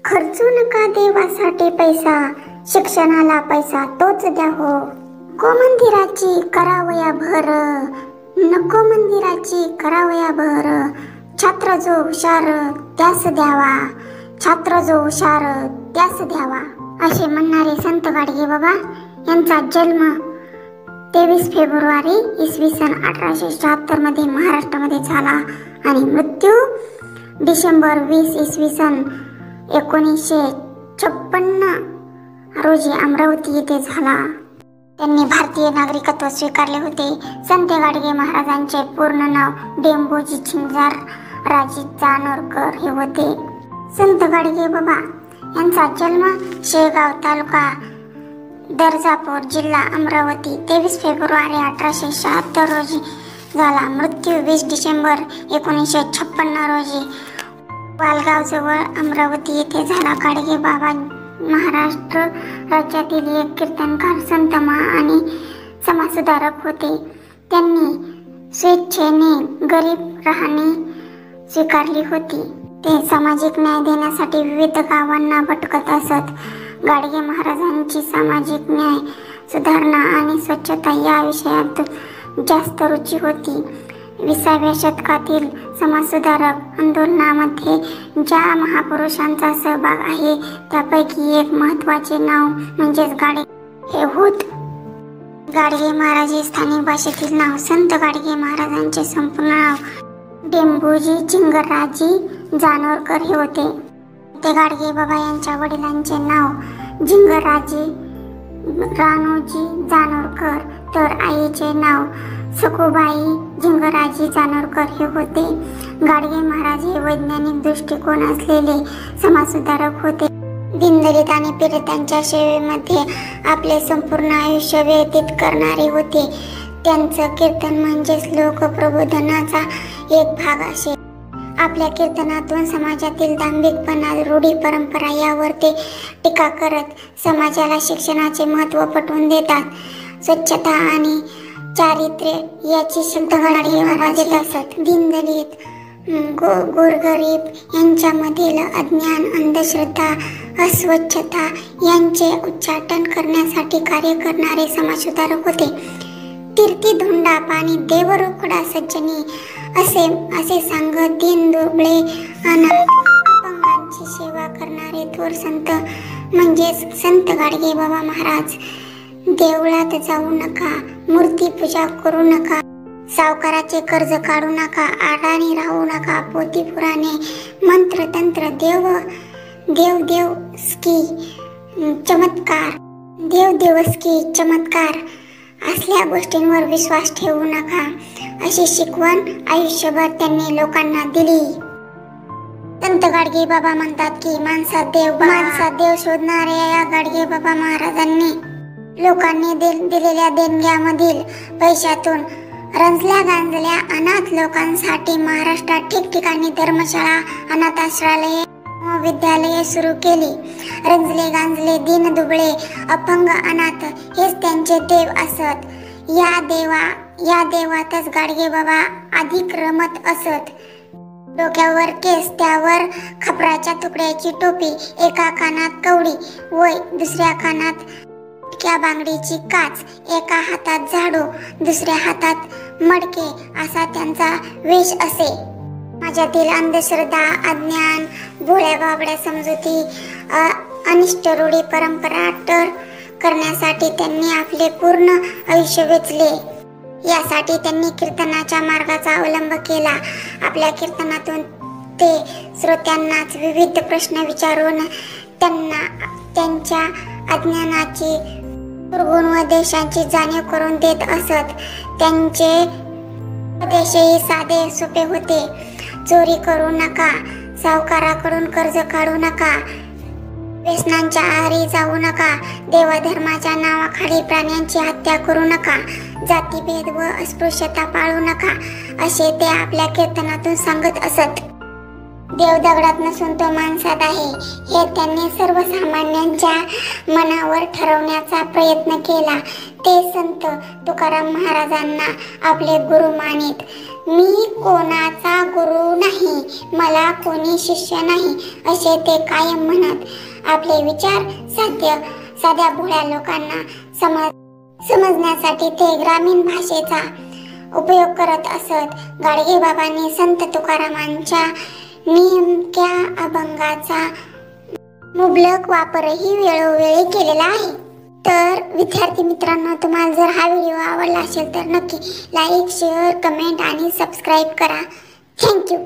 खर्चू नका देवासाठी पैसा, शिक्षणाला पैसा तोच द्या हो. नको मंदिराची करावया भर, नको मंदिराची करावया भर, छात्र जो हुशार त्यास द्यावा, छात्र जो हुशार त्यास द्यावा, असे म्हणणारे संत गाडगे बाबा यांचा जन्म 23 फेब्रुवारी इसवी सन 1876 मध्ये महाराष्ट्रामध्ये झाला आणि मृत्यू डिसेंबर 20 इसवी सन 1956 रोजी अमरावती येथे झाला. त्यांनी भारतीय नागरिकत्व स्वीकारले होते. संत गाडगे महाराजांचे पूर्ण नाव डेंबोजी चिंजार राजी जानोरकर हे होते. संत गाडगे बाबा यांचा जन्म शेगाव तालुका दर्जापूर जिल्हा अमरावती 23 फेब्रुवारी 1876 रोजी झाला. मृत्यू 20 डिसेंबर 1956 रोजी वालगाव जवळ अमरावती येथे झाला. गाडगे बाबा महाराष्ट्र राज्यातील एक कीर्तनकार, संत आणि समाजसुधारक होते. त्यांनी स्वेच्छेने गरीब राहणे स्वीकारली होती. ते सामाजिक न्याय देण्यासाठी विविध गावांना भटकत असत. गाडगे महाराजांची सामाजिक न्याय, सुधारणा आणि स्वच्छता या विषयात जास्त रुची होती. 20व्या शतकातील समाजसुधारक आंदोलनामध्ये ज्या महापुरुषांचा सहभाग आहे त्यापैकी एक महत्त्वाचे नाव म्हणजेच गाडगे हे होत. गाडगे महाराज हे स्थानिक भाषेतील नाव. संत गाडगे महाराजांचे संपूर्ण नाव डेंबोजी चिंगराजी जानोरकर हे होते. ते गाडगे बाबा यांच्या वडिलांचे नाव झिंगराजी रानोजी जानोरकर तर आईचे नाव सखुबाई झिंगराजी जानोरकर हे होते. गाडगे महाराज हे वैज्ञानिक दृष्टिकोन असलेले समाजसुधारक होते. दीनदलित आणि पीडितांच्या सेवेमध्ये आपले संपूर्ण आयुष्य व्यतीत करणारे होते. त्यांचं कीर्तन म्हणजेच लोकप्रबोधनाचा एक भाग असे. आपल्या कीर्तनातून समाजातील दांभिकपणा, रूढी परंपरा यावर ते टीका करत समाजाला शिक्षणाचे महत्त्व पटवून देतात. स्वच्छता आणि चारित्र्य याची शुद्ध गाडगे बाबा देत असत. दीनदलित, गोरगरीब यांच्यामधील अज्ञान, अंधश्रद्धा, अस्वच्छता यांचे उच्चाटन करण्यासाठी कार्य करणारे समाजसुधारक होते. तीर्थी धुंडा पाणी देव रोकडा सज्जनी असे सांगत दीन दुबळे अनाथ अपंगांची सेवा करणारे थोर संत म्हणजेच संत गाडगे बाबा महाराज. देवळात जाऊ नका, मूर्ती पूजा करू नका, सावकाराचे कर्ज काढू नका, आडाणी राहू नका, पोथी पुराणे मंत्र तंत्र देवदेवस्की चमत्कार असल्या गोष्टींवर विश्वास ठेवू नका, अशी शिकवण आयुष्यभर त्यांनी लोकांना दिली. संत गाडगे बाबा म्हणतात की माणसात देव शोधणाऱ्या या गाडगे बाबा महाराजांनी लोकांनी दिलेल्या देणग्यामधील पैशातून रंजल्या गांजल्या अनाथ लोकांसाठी महाराष्ट्रात ठिकठिकाणी धर्मशाळा, अनाथाश्रयालये, विद्यालये सुरू केली. रंजले गांजले दीन दुबळे अपंग अनाथ हेच त्यांचे देव असत. या देवातच गाडगे बाबा अधिक रमत असत. डोक्यावर केस, त्यावर खपराच्या तुकड्याची टोपी, एका कानात कवडी वय, दुसऱ्या कानात बांगडीची काच, एका हातात झाडू, दुसऱ्या हातात मडके असा त्यांचा वेश असे. माझ्यातील अंधश्रद्धा, अज्ञान, भोळ्या बाबड्या समजुती, अनिष्ट रूढी परंपरा टर करण्यासाठी त्यांनी आपले पूर्ण आयुष्य वेचले. यासाठी त्यांनी कीर्तनाच्या मार्गाचा अवलंब केला. आपल्या कीर्तनातून ते श्रोत्यांनाच विविध प्रश्न विचारून त्यांना त्यांच्या अज्ञानाची दुर्गुण व देशाची जाणीव करून देत असत. त्यांचे उपदेशही साधे सोपे होते. चोरी करू नका, सावकाराकडून कर्ज काढू नका, व्यसनांच्या आहारी जाऊ नका, देवधर्माच्या नावाखाली प्राण्यांची हत्या करू नका, जातीभेद व अस्पृश्यता पाळू नका, असे ते आपल्या कीर्तनातून सांगत असत. देव दगडात नसून तो माणसात आहे हे त्यांनी सर्वसामान्यांच्या मनावर ठरवण्याचा प्रयत्न केला. ते संत तुकाराम महाराजांना आपले गुरु मानित. मी कोणाचा गुरु नाही, मला कोणी शिष्य नाही असे ते कायम म्हणत. आपले विचार साध्या भोळ्या लोकांना समजण्यासाठी ते ग्रामीण भाषेचा उपयोग करत असत. गाडगे बाबांनी संत तुकारामांच्या नेमक्या अभंगाचा मुबलक वापरही वेळोवेळी केलेला आहे. तर विद्यार्थी मित्रांनो, तुम्हाला जर हा व्हिडिओ आवडला असेल तर नक्की लाईक, शेअर, कमेंट आणि सबस्क्राईब करा. थँक्यू.